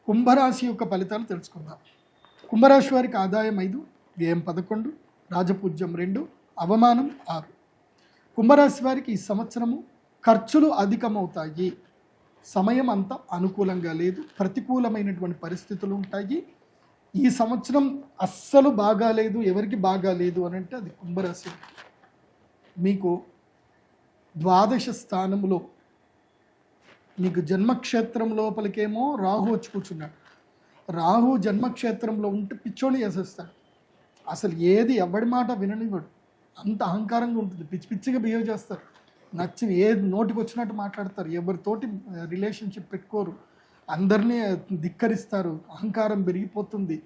కుంభరాశి యొక్క ఫలితాలు తెలుసుకుందాం. కుంభరాశి వారికి ఆదాయం 5, వ్యయం 11, రాజపూజ్యం 2, అవమానం 6. కుంభరాశి వారికి ఈ సంవత్సరము ఖర్చులు అధికమవుతాయి. సమయం అంత అనుకూలంగా లేదు, ప్రతికూలమైనటువంటి పరిస్థితులు ఉంటాయి. ఈ సంవత్సరం అస్సలు బాగాలేదు, ఎవరికి బాగాలేదు అని అంటే అది కుంభరాశి. మీకు ద్వాదశ స్థానంలో మీకు జన్మక్షేత్రం లోపలికేమో రాహు వచ్చి కూర్చున్నాడు. రాహు జన్మక్షేత్రంలో ఉంటే పిచ్చోని చేసేస్తాడు. అసలు ఏది ఎవడి మాట విననివ్వడు. అంత అహంకారంగా ఉంటుంది, పిచ్చి పిచ్చిగా బిహేవ్ చేస్తారు. నచ్చిన ఏది నోటికి వచ్చినట్టు మాట్లాడతారు, ఎవరితోటి రిలేషన్షిప్ పెట్టుకోరు, అందరినీ ధిక్కరిస్తారు, అహంకారం పెరిగిపోతుంది.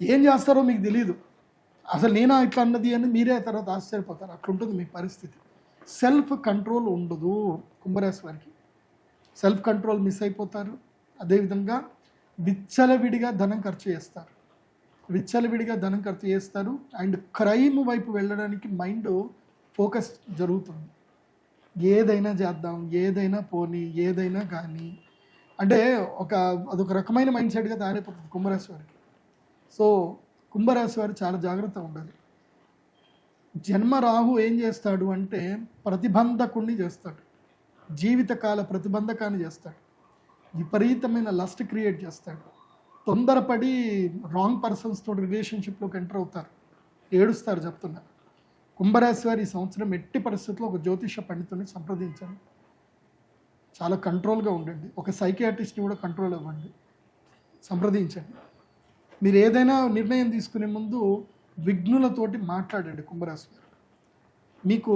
ఏం చేస్తారో మీకు తెలియదు. అసలు నేనా ఇట్లా అన్నది అని మీరే తర్వాత ఆశ్చర్యపోతారు. అట్లుంటుంది మీ పరిస్థితి. సెల్ఫ్ కంట్రోల్ ఉండదు కుంభరాశి వారికి. సెల్ఫ్ కంట్రోల్ మిస్ అయిపోతారు. అదేవిధంగా విచ్చలవిడిగా ధనం ఖర్చు చేస్తారు. అండ్ క్రైమ్ వైపు వెళ్ళడానికి మైండ్ ఫోకస్ జరుగుతుంది. ఏదైనా చేద్దాం, ఏదైనా పోనీ, ఏదైనా కానీ అంటే అదొక రకమైన మైండ్ సెట్గా తయారైపోతుంది కుంభరాశి వారికి. సో కుంభరాశి వారు చాలా జాగ్రత్తగా ఉండాలి. జన్మ రాహు ఏం చేస్తాడు అంటే ప్రతిబంధకుణ్ణి చేస్తాడు, జీవితకాల ప్రతిబంధకాన్ని చేస్తాడు, విపరీతమైన లస్ట్ క్రియేట్ చేస్తాడు. తొందరపడి రాంగ్ పర్సన్స్ తోటి రిలేషన్షిప్లోకి ఎంటర్ అవుతారు, ఏడుస్తారు. చెప్తున్నా కుంభరాశి వారి ఈ సంవత్సరం ఎట్టి పరిస్థితుల్లో ఒక జ్యోతిష పండితుని సంప్రదించండి. చాలా కంట్రోల్గా ఉండండి. ఒక సైకియాట్రిస్ట్ని కూడా కంట్రోల్ అవ్వండి, సంప్రదించండి. మీరు ఏదైనా నిర్ణయం తీసుకునే ముందు విఘ్నులతోటి మాట్లాడండి కుంభరాశి వారు. మీకు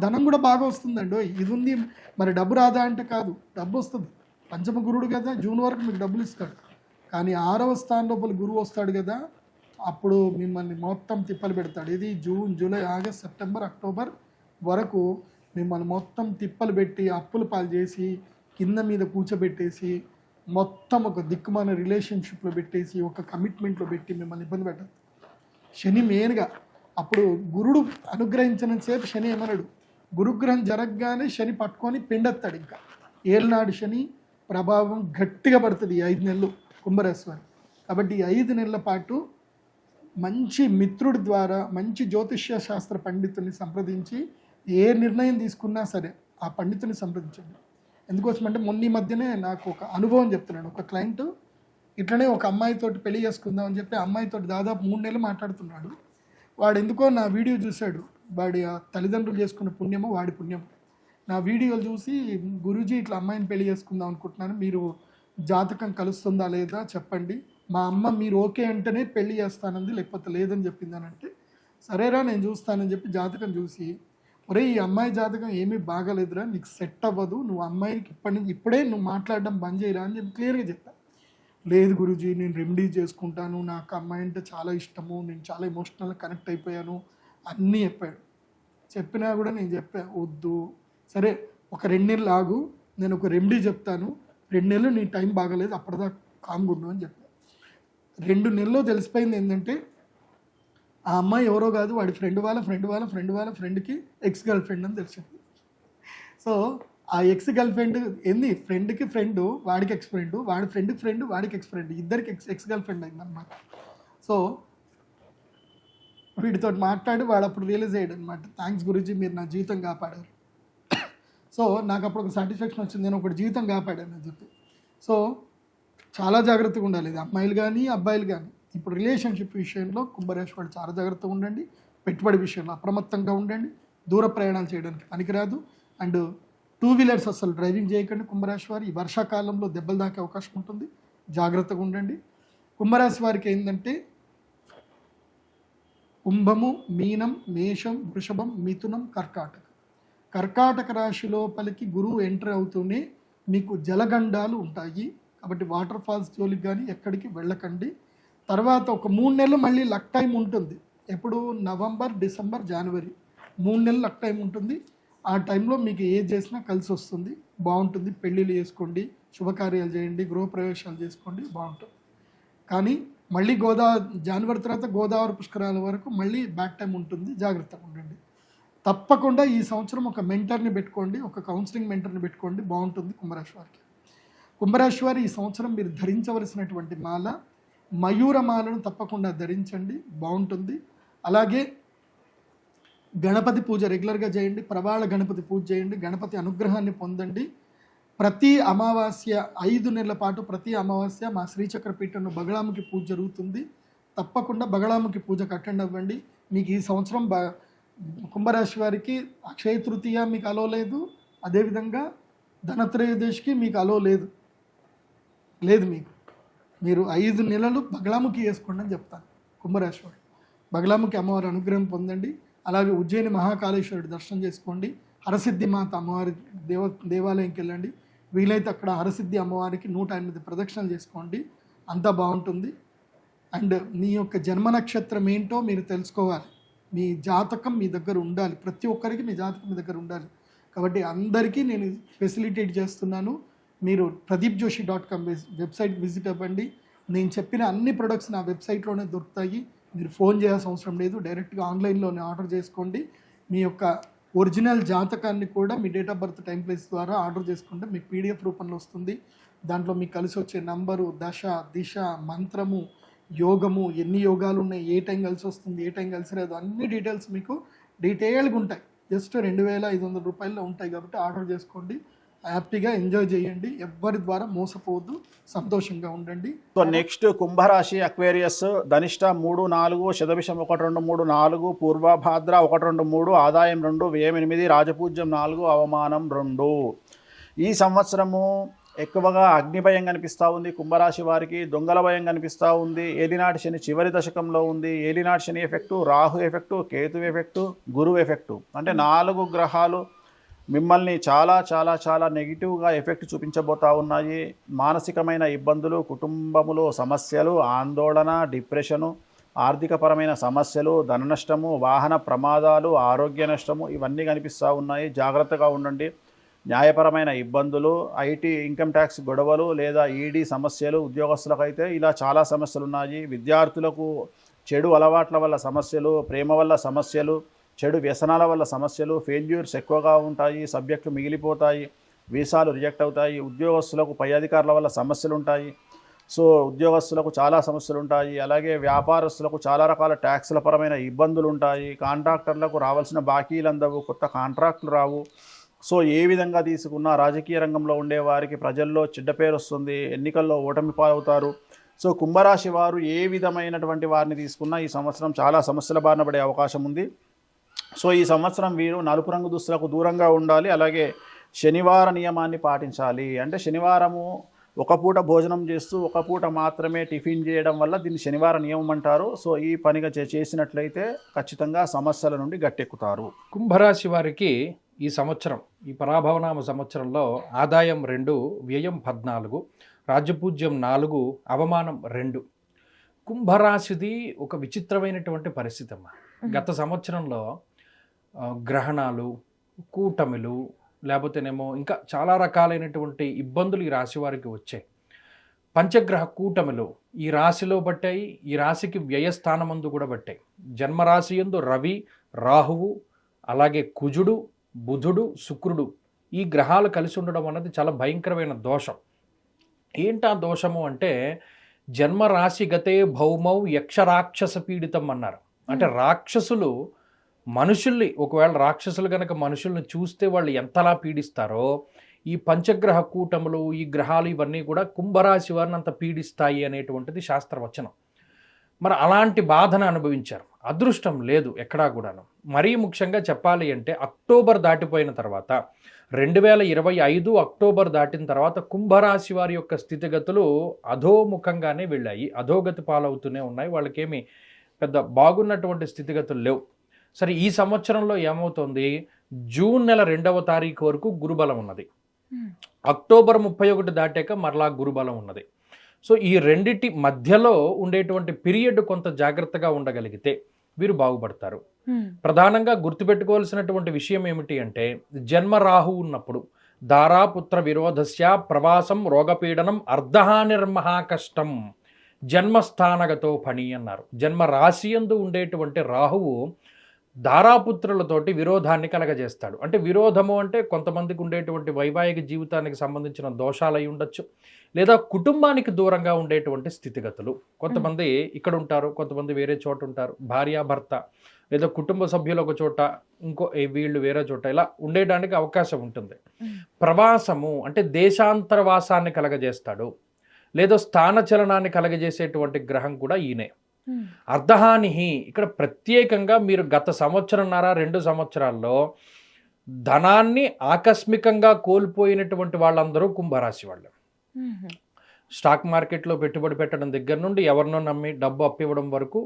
ధనం కూడా బాగా వస్తుందండి. ఇది ఉంది మరి డబ్బు రాదా అంటే కాదు, డబ్బు వస్తుంది. పంచమ గురుడు కదా, జూన్ వరకు మీకు డబ్బులు ఇస్తాడు. కానీ 6వ స్థానం లోపల గురువు వస్తాడు కదా, అప్పుడు మిమ్మల్ని మొత్తం తిప్పలు పెడతాడు. ఇది June, July, August, September, October వరకు మిమ్మల్ని మొత్తం తిప్పలు పెట్టి అప్పులు పాలు చేసి కింద మీద కూర్చోబెట్టేసి మొత్తం ఒక దిక్కుమాన రిలేషన్షిప్లో పెట్టేసి ఒక కమిట్మెంట్లో పెట్టి మిమ్మల్ని ఇబ్బంది పెట్టదు. శని మెయిన్గా అప్పుడు గురుడు అనుగ్రహించినంతసేపు శని ఏమన్నాడు, గురుగ్రహం జరగగానే శని పట్టుకొని పిండెత్తాడు. ఇంకా ఏళ్ళనాడు శని ప్రభావం గట్టిగా పడుతుంది ఈ 5 నెలలు కుంభరాశి వారు. కాబట్టి ఈ 5 నెలల పాటు మంచి మిత్రుడి ద్వారా మంచి జ్యోతిష్య శాస్త్ర పండితుని సంప్రదించి ఏ నిర్ణయం తీసుకున్నా సరే ఆ పండితుని సంప్రదించండి. ఎందుకోసమంటే మొన్న ఈ మధ్యనే నాకు ఒక అనుభవం చెప్తున్నాడు. ఒక క్లయింట్ ఇట్లనే ఒక అమ్మాయితోటి పెళ్లి చేసుకుందాం అని చెప్పి అమ్మాయితోటి దాదాపు 3 నెలలు మాట్లాడుతున్నాడు. వాడు ఎందుకో నా వీడియో చూశాడు. వాడి తల్లిదండ్రులు చేసుకున్న పుణ్యమో వాడి పుణ్యం. నా వీడియోలు చూసి గురూజీ ఇట్లా అమ్మాయిని పెళ్లి చేసుకుందాం అనుకుంటున్నాను, మీరు జాతకం కలుస్తుందా లేదా చెప్పండి, మా అమ్మ మీరు ఓకే అంటేనే పెళ్లి చేస్తానంది, లేకపోతే లేదని చెప్పిందనంటే సరేరా నేను చూస్తానని చెప్పి జాతకం చూసి, ఒరే ఈ అమ్మాయి జాతకం ఏమీ బాగాలేదురా, నీకు సెట్ అవ్వదు, నువ్వు అమ్మాయికి ఇప్పుడే నువ్వు మాట్లాడడం బంద్ చేయరా అని చెప్పి క్లియర్గా చెప్పాను. లేదు గురూజీ నేను రెమెడీ చేసుకుంటాను, నాకు అమ్మాయి అంటే చాలా ఇష్టము, నేను చాలా ఎమోషనల్గా కనెక్ట్ అయిపోయాను అన్నీ చెప్పాడు. చెప్పినా కూడా నేను చెప్పా వద్దు, సరే ఒక 2 నెలలు ఆగు, నేను ఒక రెమెడీ చెప్తాను, 2 నెలలు నీ టైం బాగాలేదు అప్పటిదాకా కామ్గా ఉండు అని చెప్పా. 2 నెలల్లో తెలిసిపోయింది ఏంటంటే ఆ అమ్మాయి ఎవరో కాదు, వాడి ఫ్రెండ్కి ఎక్స్ గర్ల్ ఫ్రెండ్ అని తెలిసింది. సో ఆ ఎక్స్ గర్ల్ ఫ్రెండ్ ఏంది, ఫ్రెండ్కి ఫ్రెండ్ వాడికి ఎక్స్ ఫ్రెండ్, వాడి ఫ్రెండ్కి ఫ్రెండ్ వాడికి ఎక్స్ ఫ్రెండ్, ఇద్దరికి ఎక్స్ గర్ల్ ఫ్రెండ్ అయిందనమాట. సో వీడితో మాట్లాడి వాడు అప్పుడు రియలైజ్ అయ్యాడు అనమాట, థ్యాంక్స్ గురూజీ మీరు నా జీవితం కాపాడారు. సో నాకు అప్పుడు ఒక సాటిస్ఫాక్షన్ వచ్చింది, నేను ఒకటి జీవితం కాపాడాను అని చెప్పి. సో చాలా జాగ్రత్తగా ఉండాలి, ఇది అమ్మాయిలు కానీ అబ్బాయిలు కానీ. ఇప్పుడు రిలేషన్షిప్ విషయంలో కుంభరాశి వాళ్ళు చాలా జాగ్రత్తగా ఉండండి. పెట్టుబడి విషయంలో అప్రమత్తంగా ఉండండి. దూర ప్రయాణాలు చేయడానికి పనికిరాదు. అండ్ 2 వీలర్స్ అసలు డ్రైవింగ్ చేయకండి కుంభరాశి వారు. ఈ వర్షాకాలంలో దెబ్బలు దాకే అవకాశం ఉంటుంది, జాగ్రత్తగా ఉండండి. కుంభరాశి వారికి ఏంటంటే కుంభము, మీనం, మేషం, వృషభం, మిథునం, కర్కాటక రాశి లోపలికి గురువు ఎంటర్ అవుతూనే మీకు జలగండాలు ఉంటాయి. కాబట్టి వాటర్ ఫాల్స్ జోలికి కానీ ఎక్కడికి వెళ్ళకండి. తర్వాత ఒక 3 నెలలు మళ్ళీ లక్ టైం ఉంటుంది. ఎప్పుడు నవంబర్, డిసెంబర్, జనవరి 3 నెలలు లక్ టైం ఉంటుంది. ఆ టైంలో మీకు ఏది చేసినా కలిసి వస్తుంది, బాగుంటుంది. పెళ్ళిళ్ళు చేసుకోండి, శుభకార్యాలు చేయండి, గృహప్రవేశాలు చేసుకోండి, బాగుంటుంది. కానీ మళ్ళీ జనవరి తర్వాత గోదావరి పుష్కరాల వరకు మళ్ళీ బ్యాక్ టైం ఉంటుంది, జాగ్రత్తగా ఉండండి. తప్పకుండా ఈ సంవత్సరం ఒక మెంటర్ని పెట్టుకోండి, ఒక కౌన్సిలింగ్ మెంటర్ని పెట్టుకోండి, బాగుంటుంది కుంభరాశి వారికి. కుంభరాశి వారు ఈ సంవత్సరం మీరు ధరించవలసినటువంటి మాల మయూరమాలను తప్పకుండా ధరించండి, బాగుంటుంది. అలాగే గణపతి పూజ రెగ్యులర్గా చేయండి, ప్రవాళ గణపతి పూజ చేయండి, గణపతి అనుగ్రహాన్ని పొందండి. ప్రతి అమావాస్య 5 నెలల పాటు ప్రతి అమావాస్య మా శ్రీచక్రపీఠంలో బగళాముఖి పూజ జరుగుతుంది. తప్పకుండా బగళాముఖి పూజకు అటెండ్ అవ్వండి. మీకు ఈ సంవత్సరం కుంభరాశి వారికి అక్షయ తృతీయ మీకు అలో లేదు, అదేవిధంగా ధనత్రయోదశికి మీకు అలో లేదు. మీరు 5 నెలలు బగళాముఖి వేసుకోండి అని చెప్తాను కుంభరాశి వారు. బగళాముఖి అమ్మవారి అనుగ్రహం పొందండి. అలాగే ఉజ్జయిని మహాకాళేశ్వరుడి దర్శనం చేసుకోండి. హరసిద్ధి మాత అమ్మవారి దేవాలయంకి వెళ్ళండి. వీలైతే అక్కడ హరసిద్ధి అమ్మవారికి 108 ప్రదక్షిణలు చేసుకోండి, అంతా బాగుంటుంది. అండ్ మీ యొక్క జన్మ నక్షత్రం ఏంటో మీరు తెలుసుకోవాలి. మీ జాతకం మీ దగ్గర ఉండాలి, ప్రతి ఒక్కరికి మీ జాతకం మీ దగ్గర ఉండాలి. కాబట్టి అందరికీ నేను ఫెసిలిటేట్ చేస్తున్నాను. మీరు pradeepjoshi.com వెబ్సైట్ విజిట్ అవ్వండి. నేను చెప్పిన అన్ని ప్రొడక్ట్స్ నా వెబ్సైట్లోనే దొరుకుతాయి. మీరు ఫోన్ చేయాల్సిన అవసరం లేదు, డైరెక్ట్గా ఆన్లైన్లోనే ఆర్డర్ చేసుకోండి. మీ యొక్క ఒరిజినల్ జాతకాన్ని కూడా మీ date of birth time place ద్వారా ఆర్డర్ చేసుకుంటే మీకు పీడిఎఫ్ రూపంలో వస్తుంది. దాంట్లో మీకు కలిసి వచ్చే నంబరు, దశ, దిశ, మంత్రము, యోగము, ఎన్ని యోగాలు ఉన్నాయి, ఏ టైం కలిసి వస్తుంది, ఏ టైం కలిసి రాదు, అన్ని డీటెయిల్స్ మీకు డీటెయిల్గా ఉంటాయి. జస్ట్ 2,500 రూపాయల్లో ఉంటాయి. కాబట్టి ఆర్డర్ చేసుకోండి, హ్యాపీగా ఎంజాయ్ చేయండి. ఎవ్వరి ద్వారా మోసపోవద్దు, సంతోషంగా ఉండండి. సో నెక్స్ట్ కుంభరాశి అక్వేరియస్ ధనిష్ట 3, 4, శతభిషం 1, 2, 3, 4, పూర్వభాద్ర 1, 2, 3, ఆదాయం 2, వ్యయం 8, రాజపూజ్యం 4, అవమానం 2. ఈ సంవత్సరము ఎక్కువగా అగ్నిభయం కనిపిస్తూ ఉంది కుంభరాశి వారికి, దొంగల భయం కనిపిస్తూ ఉంది. ఏలినాటి శని చివరి దశకంలో ఉంది. ఏలినాటి Shani effect, Rahu effect, Ketu effect, గురువు ఎఫెక్టు, అంటే 4 గ్రహాలు మిమ్మల్ని చాలా చాలా చాలా నెగిటివ్గా ఎఫెక్ట్ చూపించబోతూ ఉన్నాయి. మానసికమైన ఇబ్బందులు, కుటుంబములో సమస్యలు, ఆందోళన, డిప్రెషను, ఆర్థికపరమైన సమస్యలు, ధన నష్టము, వాహన ప్రమాదాలు, ఆరోగ్య నష్టము, ఇవన్నీ కనిపిస్తూ ఉన్నాయి. జాగ్రత్తగా ఉండండి. న్యాయపరమైన ఇబ్బందులు, ఐటీ ఇన్కమ్ ట్యాక్స్ గొడవలు లేదా ఈడీ సమస్యలు, ఉద్యోగస్తులకైతే ఇలా చాలా సమస్యలు ఉన్నాయి. విద్యార్థులకు చెడు అలవాట్ల వల్ల సమస్యలు, ప్రేమ వల్ల సమస్యలు, చెడు వ్యసనాల వల్ల సమస్యలు, ఫెయిల్యూర్స్ ఎక్కువగా ఉంటాయి, సబ్జెక్టులు మిగిలిపోతాయి, వీసాలు రిజెక్ట్ అవుతాయి. ఉద్యోగస్తులకు పై అధికారుల వల్ల సమస్యలు ఉంటాయి. సో ఉద్యోగస్తులకు చాలా సమస్యలు ఉంటాయి. అలాగే వ్యాపారస్తులకు చాలా రకాల ట్యాక్సుల పరమైన ఇబ్బందులు ఉంటాయి. కాంట్రాక్టర్లకు రావాల్సిన బాకీలు అందవు, కొత్త కాంట్రాక్టులు రావు. సో ఏ విధంగా తీసుకున్నా రాజకీయ రంగంలో ఉండే వారికి ప్రజల్లో చెడ్డ పేరు వస్తుంది, ఎన్నికల్లో ఓటమి పాలవుతారు. సో కుంభరాశి వారు ఏ విధమైనటువంటి వారిని తీసుకున్నా ఈ సంవత్సరం చాలా సమస్యల బారిన పడే అవకాశం ఉంది. సో ఈ సంవత్సరం వీరు నలుపు రంగు దుస్తులకు దూరంగా ఉండాలి. అలాగే శనివార నియమాన్ని పాటించాలి. అంటే శనివారము ఒక పూట భోజనం చేస్తూ ఒక పూట మాత్రమే టిఫిన్ చేయడం వల్ల దీన్ని శనివార నియమం అంటారు. సో ఈ పనిగా చేసినట్లయితే ఖచ్చితంగా సమస్యల నుండి గట్టెక్కుతారు. కుంభరాశి వారికి ఈ సంవత్సరం, ఈ పరాభవనామ సంవత్సరంలో ఆదాయం 2, వ్యయం 14, రాజ్యపూజ్యం 4, అవమానం 2. కుంభరాశిది ఒక విచిత్రమైనటువంటి పరిస్థితి అమ్మ. గత సంవత్సరంలో గ్రహణాలు, కూటమిలు, లేకపోతేనేమో ఇంకా చాలా రకాలైనటువంటి ఇబ్బందులు ఈ రాశి వారికి వచ్చాయి. పంచగ్రహ కూటమిలు ఈ రాశిలో పట్టాయి, ఈ రాశికి వ్యయస్థానమందు కూడా పట్టాయి. జన్మరాశి యందు రవి, రాహువు, అలాగే కుజుడు, బుధుడు, శుక్రుడు, ఈ గ్రహాలు కలిసి ఉండడం అన్నది చాలా భయంకరమైన దోషం. ఏంటా దోషము అంటే జన్మరాశి గతే భౌమౌ యక్షరాక్షస పీడితం అన్నారు. అంటే రాక్షసులు మనుషుల్ని, ఒకవేళ రాక్షసులు కనుక మనుషుల్ని చూస్తే వాళ్ళు ఎంతలా పీడిస్తారో ఈ పంచగ్రహ కూటములు, ఈ గ్రహాలు ఇవన్నీ కూడా కుంభరాశి వారిని అంత పీడిస్తాయి అనేటువంటిది శాస్త్రవచనం. మరి అలాంటి బాధను అనుభవించారు. అదృష్టం లేదు ఎక్కడా కూడాను. మరీ ముఖ్యంగా చెప్పాలి అంటే అక్టోబర్ దాటిపోయిన తర్వాత 2025 అక్టోబర్ దాటిన తర్వాత కుంభరాశి వారి యొక్క స్థితిగతులు అధోముఖంగానే వెళ్ళాయి, అధోగతి పాలవుతూనే ఉన్నాయి. వాళ్ళకేమి పెద్ద బాగున్నటువంటి స్థితిగతులు లేవు. సరే, ఈ సంవత్సరంలో ఏమవుతుంది, జూన్ నెల 2వ తారీఖు వరకు గురుబలం ఉన్నది. అక్టోబర్ 31 దాటాక మరలా గురుబలం ఉన్నది. సో ఈ రెండిటి మధ్యలో ఉండేటువంటి పీరియడ్ కొంత జాగ్రత్తగా ఉండగలిగితే వీరు బాగుపడతారు. ప్రధానంగా గుర్తుపెట్టుకోవాల్సినటువంటి విషయం ఏమిటి అంటే జన్మ రాహు ఉన్నప్పుడు దారాపుత్ర విరోధస్య ప్రవాసం రోగపీడనం అర్ధహానిర్మహా కష్టం జన్మస్థానగతో పని అన్నారు. జన్మ రాశియందు ఉండేటువంటి రాహువు దారాపుత్రులతోటి విరోధాన్ని కలగజేస్తాడు. అంటే విరోధము అంటే కొంతమందికి ఉండేటువంటి వైవాహిక జీవితానికి సంబంధించిన దోషాలు అయి ఉండొచ్చు, లేదా కుటుంబానికి దూరంగా ఉండేటువంటి స్థితిగతులు. కొంతమంది ఇక్కడ ఉంటారు, కొంతమంది వేరే చోట ఉంటారు, భార్యాభర్త లేదా కుటుంబ సభ్యులు ఒక చోట, వీళ్ళు వేరే చోట, ఇలా ఉండేడానికి అవకాశం ఉంటుంది. ప్రవాసము అంటే దేశాంతరవాసాన్ని కలగజేస్తాడు, లేదా స్థానచలనాన్ని కలగజేసేటువంటి గ్రహం కూడా ఈయనే. అర్ధహాని ఇక్కడ ప్రత్యేకంగా మీరు గత సంవత్సరంన్నర 2 సంవత్సరాల్లో ధనాన్ని ఆకస్మికంగా కోల్పోయినటువంటి వాళ్ళందరూ కుంభరాశి వాళ్ళు. స్టాక్ మార్కెట్లో పెట్టుబడి పెట్టడం దగ్గర నుండి ఎవరినో నమ్మి డబ్బు అప్పివ్వడం వరకు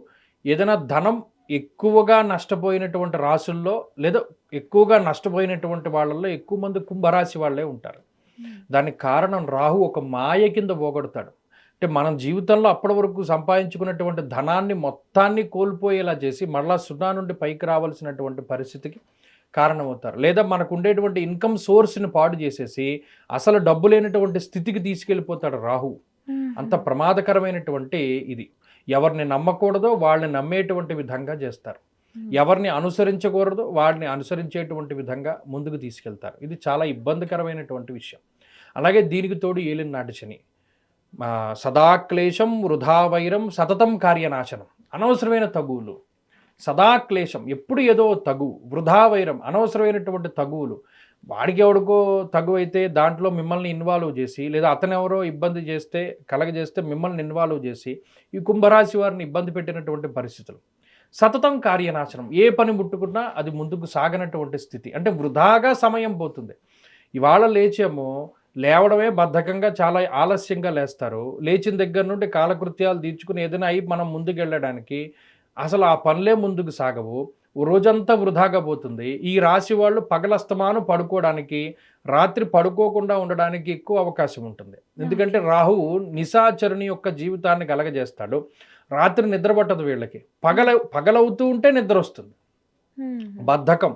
ఏదైనా ధనం ఎక్కువగా నష్టపోయినటువంటి రాసుల్లో లేదా ఎక్కువగా నష్టపోయినటువంటి వాళ్ళల్లో ఎక్కువ మంది కుంభరాశి వాళ్ళే ఉంటారు. దానికి కారణం రాహు ఒక మాయ కింద పోగొడతాడు. అంటే మనం జీవితంలో అప్పటి వరకు సంపాదించుకున్నటువంటి ధనాన్ని మొత్తాన్ని కోల్పోయేలా చేసి మళ్ళా 0 నుండి పైకి రావాల్సినటువంటి పరిస్థితికి కారణమవుతారు. లేదా మనకు ఉండేటువంటి ఇన్కమ్ సోర్స్ని పాడు చేసేసి అసలు డబ్బు లేనటువంటి స్థితికి తీసుకెళ్ళిపోతాడు రాహు. అంత ప్రమాదకరమైనటువంటి ఇది. ఎవరిని నమ్మకూడదో వాళ్ళని నమ్మేటువంటి విధంగా చేస్తారు, ఎవరిని అనుసరించకూడదో వాళ్ళని అనుసరించేటువంటి విధంగా ముందుకు తీసుకెళ్తారు. ఇది చాలా ఇబ్బందికరమైనటువంటి విషయం. అలాగే దీనికి తోడు ఏలిన నాటి శని, సదాక్లేశం వృధావైరం సతతం కార్యనాశనం, అనవసరమైన తగువులు, సదాక్లేశం ఎప్పుడు ఏదో తగు, వృధావైరం అనవసరమైనటువంటి తగువులు, వాడికి ఎవడికో తగు అయితే దాంట్లో మిమ్మల్ని ఇన్వాల్వ్ చేసి, లేదా అతను ఎవరో ఇబ్బంది చేస్తే కలగజేస్తే మిమ్మల్ని ఇన్వాల్వ్ చేసి ఈ కుంభరాశి వారిని ఇబ్బంది పెట్టినటువంటి పరిస్థితులు. సతతం కార్యనాశనం, ఏ పని ముట్టుకున్నా అది ముందుకు సాగనటువంటి స్థితి, అంటే వృధాగా సమయం పోతుంది. ఇవాళ లేచేమో లేవడమే బద్ధకంగా చాలా ఆలస్యంగా లేస్తారు, లేచిన దగ్గర నుండి కాలకృత్యాలు తీర్చుకుని ఏదైనా అయి మనం ముందుకు వెళ్ళడానికి అసలు ఆ పనులే ముందుకు సాగవు, రోజంతా వృధాగా పోతుంది. ఈ రాశి వాళ్ళు పగలస్తమాను పడుకోవడానికి, రాత్రి పడుకోకుండా ఉండడానికి ఎక్కువ అవకాశం ఉంటుంది. ఎందుకంటే రాహువు నిశాచరుని యొక్క జీవితాన్ని కలగజేస్తాడు. రాత్రి నిద్ర పట్టదు వీళ్ళకి, పగలవుతూ ఉంటే నిద్ర వస్తుంది, బద్ధకం.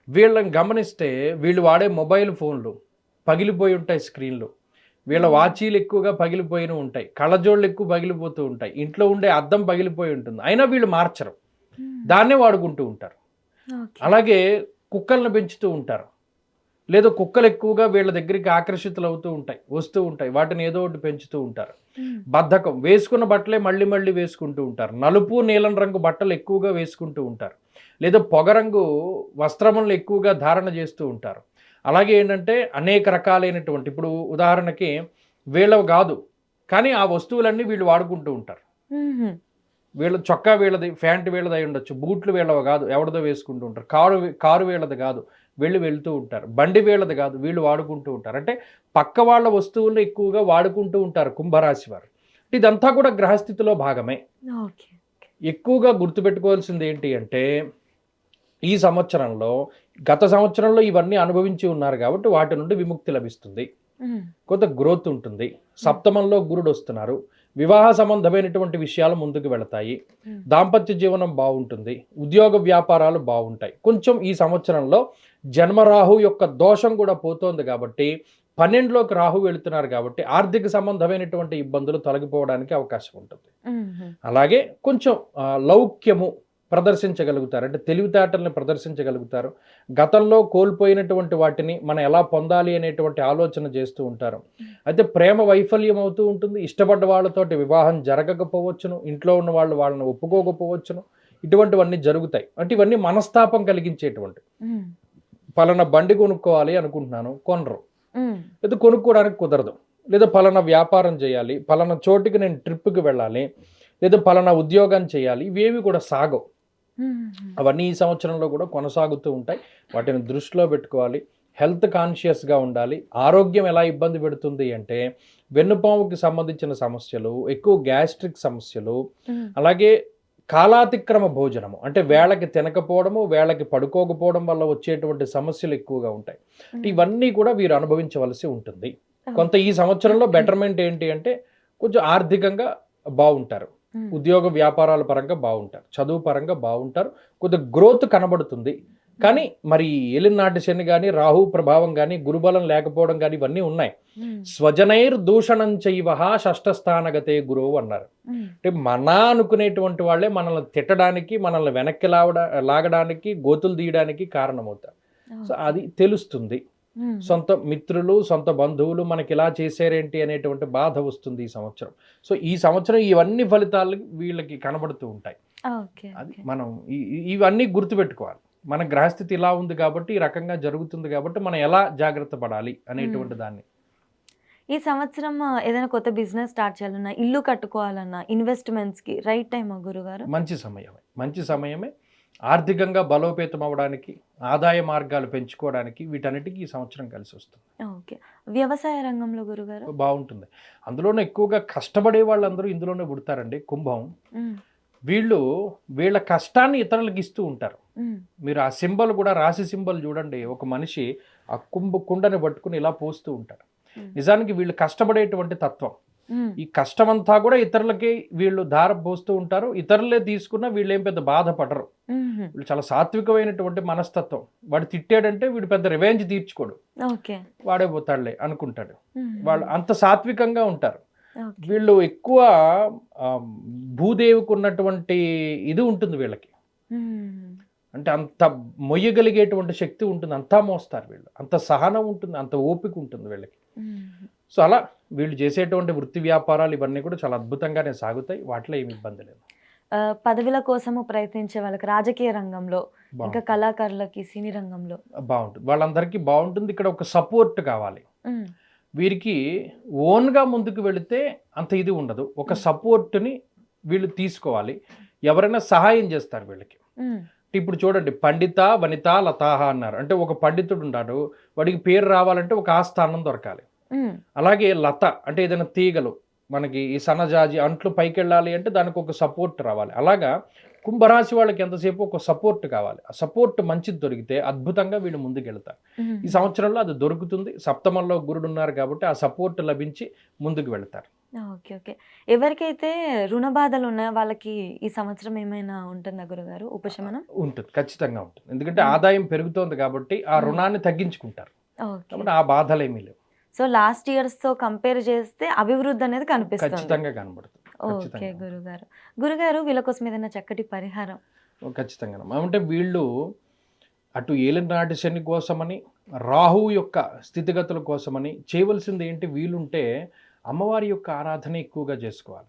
వీళ్ళని గమనిస్తే వీళ్ళు వాడే మొబైల్ ఫోన్లు పగిలిపోయి ఉంటాయి, స్క్రీన్లు, వీళ్ళ వాచీలు ఎక్కువగా పగిలిపోయిన ఉంటాయి, కళ్ళజోళ్ళు ఎక్కువ పగిలిపోతూ ఉంటాయి, ఇంట్లో ఉండే అద్దం పగిలిపోయి ఉంటుంది, అయినా వీళ్ళు మార్చరు, దాన్నే వాడుకుంటూ ఉంటారు. అలాగే కుక్కలను పెంచుతూ ఉంటారు, లేదా కుక్కలు ఎక్కువగా వీళ్ళ దగ్గరికి ఆకర్షితులు అవుతూ ఉంటాయి, వస్తూ ఉంటాయి, వాటిని ఏదో ఒకటి పెంచుతూ ఉంటారు. బద్ధకం, వేసుకున్న బట్టలే మళ్ళీ మళ్ళీ వేసుకుంటూ ఉంటారు, నలుపు నీలం రంగు బట్టలు ఎక్కువగా వేసుకుంటూ ఉంటారు, లేదా పొగరంగు వస్త్రములను ఎక్కువగా ధారణ చేస్తూ ఉంటారు. అలాగే ఏంటంటే అనేక రకాలైనటువంటి, ఇప్పుడు ఉదాహరణకి వీళ్ళవి కాదు కానీ ఆ వస్తువులన్నీ వీళ్ళు వాడుకుంటూ ఉంటారు. వీళ్ళ చొక్కా వీళ్ళది, ప్యాంట్ వీళ్ళది అయి ఉండొచ్చు, బూట్లు వీళ్ళవి కాదు ఎవరిదో వేసుకుంటూ ఉంటారు, కారు వీళ్ళది కాదు వెళ్తూ ఉంటారు, బండి వీళ్ళది కాదు వీళ్ళు వాడుకుంటూ ఉంటారు. అంటే పక్క వాళ్ళ వస్తువులను ఎక్కువగా వాడుకుంటూ ఉంటారు కుంభరాశి వారు. ఇదంతా కూడా గ్రహస్థితిలో భాగమే. ఎక్కువగా గుర్తుపెట్టుకోవాల్సింది ఏంటి అంటే ఈ సంవత్సరంలో, గత సంవత్సరంలో ఇవన్నీ అనుభవించి ఉన్నారు కాబట్టి వాటి నుండి విముక్తి లభిస్తుంది, కొంత గ్రోత్ ఉంటుంది. సప్తమంలో గురుడు వస్తున్నారు, వివాహ సంబంధమైనటువంటి విషయాలు ముందుకు వెళతాయి, దాంపత్య జీవనం బాగుంటుంది, ఉద్యోగ వ్యాపారాలు బాగుంటాయి. కొంచెం ఈ సంవత్సరంలో జన్మరాహు యొక్క దోషం కూడా పోతోంది కాబట్టి 12లోకి రాహు వెళుతున్నారు కాబట్టి ఆర్థిక సంబంధమైనటువంటి ఇబ్బందులు తొలగిపోవడానికి అవకాశం ఉంటుంది. అలాగే కొంచెం లౌక్యము ప్రదర్శించగలుగుతారు, అంటే తెలివితేటల్ని ప్రదర్శించగలుగుతారు. గతంలో కోల్పోయినటువంటి వాటిని మనం ఎలా పొందాలి అనేటువంటి ఆలోచన చేస్తూ ఉంటారు. అయితే ప్రేమ వైఫల్యం అవుతూ ఉంటుంది, ఇష్టపడ్డ వాళ్ళతోటి వివాహం జరగకపోవచ్చును, ఇంట్లో ఉన్న వాళ్ళు వాళ్ళని ఒప్పుకోకపోవచ్చును, ఇటువంటివన్నీ జరుగుతాయి. అంటే ఇవన్నీ మనస్తాపం కలిగించేటువంటి, పలానా బండి కొనుక్కోవాలి అనుకుంటున్నాను, కొనరు, లేదా కొనుక్కోవడానికి కుదరదు, లేదా పలానా వ్యాపారం చేయాలి, పలానా చోటికి నేను ట్రిప్కి వెళ్ళాలి, లేదా పలానా ఉద్యోగం చేయాలి, ఇవేవి కూడా సాగవు. అవన్నీ ఈ సంవత్సరంలో కూడా కొనసాగుతూ ఉంటాయి. వాటిని దృష్టిలో పెట్టుకోవాలి. హెల్త్ కాన్షియస్గా ఉండాలి. ఆరోగ్యం ఎలా ఇబ్బంది పెడుతుంది అంటే వెన్నుపాముకి సంబంధించిన సమస్యలు, ఎక్కువ గ్యాస్ట్రిక్ సమస్యలు, అలాగే కాలాతిక్రమ భోజనము, అంటే వేళకి తినకపోవడము, వేళకి పడుకోకపోవడం వల్ల వచ్చేటువంటి సమస్యలు ఎక్కువగా ఉంటాయి. ఇవన్నీ కూడా వీరు అనుభవించవలసి ఉంటుంది. కొంత ఈ సంవత్సరంలో బెటర్మెంట్ ఏంటి అంటే కొంచెం ఆర్థికంగా బాగుంటారు, ఉద్యోగ వ్యాపారాల పరంగా బాగుంటారు, చదువు పరంగా బాగుంటారు, కొద్దిగా గ్రోత్ కనబడుతుంది. కానీ మరి ఏలినాటి శని కానీ రాహు ప్రభావం కానీ గురుబలం లేకపోవడం కానీ ఇవన్నీ ఉన్నాయి. స్వజనైర్ దూషణం చైవ షష్ఠస్థానగతే గురువు అన్నారు. అంటే మన అనుకునేటువంటి వాళ్ళే మనల్ని తిట్టడానికి, మనల్ని వెనక్కి లాగడానికి, గోతులు తీయడానికి కారణమవుతారు. సో అది తెలుస్తుంది. సొంత మిత్రులు, సొంత బంధువులు మనకి ఇలా చేశారేంటి అనేటువంటి బాధ వస్తుంది ఈ సంవత్సరం. సో ఈ సంవత్సరం ఇవన్నీ ఫలితాలు వీళ్ళకి కనబడుతూ ఉంటాయి. అది మనం ఇవన్నీ గుర్తుపెట్టుకోవాలి. మన గ్రహస్థితి ఇలా ఉంది కాబట్టి, ఈ రకంగా జరుగుతుంది కాబట్టి మనం ఎలా జాగ్రత్త పడాలి అనేటువంటి దాన్ని. ఈ సంవత్సరం ఏదైనా కొత్త బిజినెస్ స్టార్ట్ చేయాలన్నా, ఇల్లు కట్టుకోవాలన్నా, ఇన్వెస్ట్మెంట్స్కి రైట్ టైమా గురుగారు? మంచి సమయమే. ఆర్థికంగా బలోపేతం అవ్వడానికి, ఆదాయ మార్గాలు పెంచుకోవడానికి వీటన్నిటికీ ఈ సంవత్సరం కలిసి వస్తుంది. ఓకే. వ్యవసాయ రంగంలో గురుగారు? బాగుంటుంది. అందులోనే ఎక్కువగా కష్టపడే వాళ్ళందరూ ఇందులోనే పుడతారండి. కుంభం వీళ్ళు వీళ్ళ కష్టాన్ని ఇతరులకు ఇస్తూ ఉంటారు. మీరు ఆ సింబల్ కూడా, రాశి సింబల్ చూడండి. ఒక మనిషి ఆ కుండని పట్టుకుని ఇలా పోస్తూ ఉంటారు. నిజానికి వీళ్ళు కష్టపడేటువంటి తత్వం. ఈ కష్టమంతా కూడా ఇతరులకి వీళ్ళు దార పోస్తూ ఉంటారు. ఇతరులే తీసుకున్నా వీళ్ళు ఏం పెద్ద బాధపడరు. వీళ్ళు చాలా సాత్వికమైనటువంటి మనస్తత్వం. వాడు తిట్టాడంటే వీడు పెద్ద రివెంజ్ తీర్చుకోడు, వాడే పోతాడులే అనుకుంటాడు. వాళ్ళు అంత సాత్వికంగా ఉంటారు. వీళ్ళు ఎక్కువ భూదేవికి ఉన్నటువంటి ఇది ఉంటుంది వీళ్ళకి. అంటే అంత మొయ్యగలిగేటువంటి శక్తి ఉంటుంది, అంతా మోస్తారు వీళ్ళు. అంత సహనం ఉంటుంది, అంత ఓపిక ఉంటుంది వీళ్ళకి. సో అలా వీళ్ళు చేసేటువంటి వృత్తి వ్యాపారాలు ఇవన్నీ కూడా చాలా అద్భుతంగానే సాగుతాయి. వాటిలో ఏమి ఇబ్బంది లేదు. పదవుల కోసము ప్రయత్నించే వాళ్ళకి రాజకీయ రంగంలో, ఇంకా కళాకారులకి సినీ రంగంలో బాగుంటుంది. వాళ్ళందరికీ బాగుంటుంది. ఇక్కడ ఒక సపోర్ట్ కావాలి. వీరికి ఓన్గా ముందుకు వెళితే అంత ఇది ఉండదు. ఒక సపోర్ట్ని వీళ్ళు తీసుకోవాలి. ఎవరైనా సహాయం చేస్తారు వీళ్ళకి. ఇప్పుడు చూడండి, పండిత వనిత లతాహ అన్నారు. అంటే ఒక పండితుడు ఉన్నాడు, వాడికి పేరు రావాలంటే ఒక ఆస్థానం దొరకాలి. అలాగే లత అంటే ఏదైనా తీగలు, మనకి ఈ సన్నజాజి అంట్లు పైకి వెళ్ళాలి అంటే దానికి ఒక సపోర్ట్ రావాలి. అలాగా కుంభరాశి వాళ్ళకి ఎంతసేపు ఒక సపోర్ట్ కావాలి. ఆ సపోర్ట్ మంచిది దొరికితే అద్భుతంగా వీళ్ళు ముందుకు వెళ్తారు. ఈ సంవత్సరంలో అది దొరుకుతుంది. సప్తమంలో గురుడు ఉన్నారు కాబట్టి ఆ సపోర్ట్ లభించి ముందుకు వెళ్తారు. ఓకే. ఓకే. ఎవరికైతే రుణ బాధలు ఉన్నాయో వాళ్ళకి ఈ సంవత్సరం ఏమైనా ఉంటుందా గురుగారు ఉపశమనం? ఉంటుంది, ఖచ్చితంగా ఉంటుంది. ఎందుకంటే ఆదాయం పెరుగుతోంది కాబట్టి ఆ రుణాన్ని తగ్గించుకుంటారు. కాబట్టి ఆ బాధలు ఏమీ లేవు. సో లాస్ట్ ఇయర్స్ తో కంపేర్ చేస్తే అభివృద్ధి అనేది కనిపిస్తుంది. ఖచ్చితంగా కనబడుతుంది. ఓకే గురుగారు వీళ్ళ కోసం ఏదైనా చక్కటి పరిహారం? ఖచ్చితంగా. అంటే వీళ్ళు అటు ఏలినాటి శని కోసమని, రాహు యొక్క స్థితిగతుల కోసమని చేయవలసింది ఏంటి, వీలుంటే అమ్మవారి యొక్క ఆరాధన ఎక్కువగా చేసుకోవాలి.